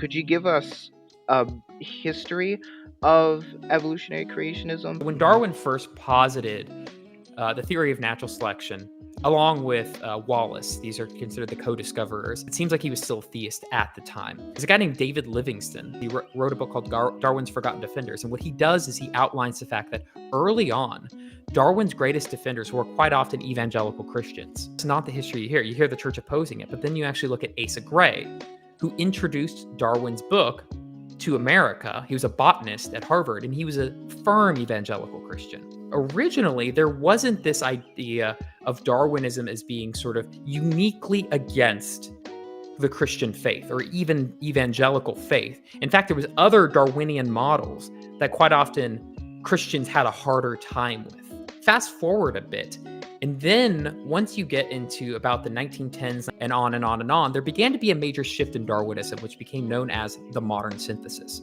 Could you give us a history of evolutionary creationism? When Darwin first posited the theory of natural selection, along with Wallace, these are considered the co-discoverers. It seems like he was still a theist at the time. There's a guy named David Livingstone. He wrote a book called Darwin's Forgotten Defenders. And what he does is he outlines the fact that early on, Darwin's greatest defenders were quite often evangelical Christians. It's not the history you hear. You hear the church opposing it, but then you actually look at Asa Gray, who introduced Darwin's book to America. He was a botanist at Harvard, and he was a firm evangelical Christian. Originally, there wasn't this idea of Darwinism as being sort of uniquely against the Christian faith or even evangelical faith. In fact, there was other Darwinian models that quite often Christians had a harder time with. Fast forward a bit, and then once you get into about the 1910s and on and on and on, there began to be a major shift in Darwinism, which became known as the modern synthesis.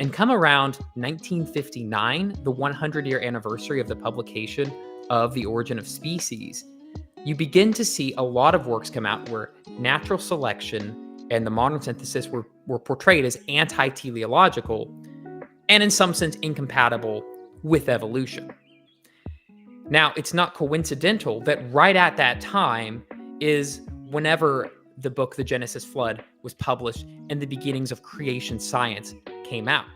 And come around 1959, the 100-year anniversary of the publication of The Origin of Species, you begin to see a lot of works come out where natural selection and the modern synthesis were portrayed as anti-teleological and in some sense incompatible with evolution. Now, it's not coincidental that right at that time is whenever the book The Genesis Flood was published and the beginnings of creation science came out,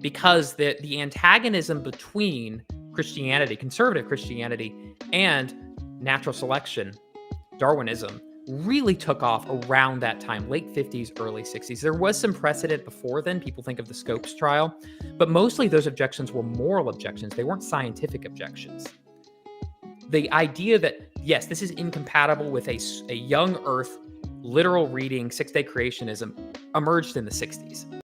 because the antagonism between Christianity, conservative Christianity, and natural selection, Darwinism, really took off around that time, late 50s, early 60s. There was some precedent before then. People think of the Scopes trial, but mostly those objections were moral objections. They weren't scientific objections. The idea that, yes, this is incompatible with a young Earth literal reading, six-day creationism emerged in the 60s.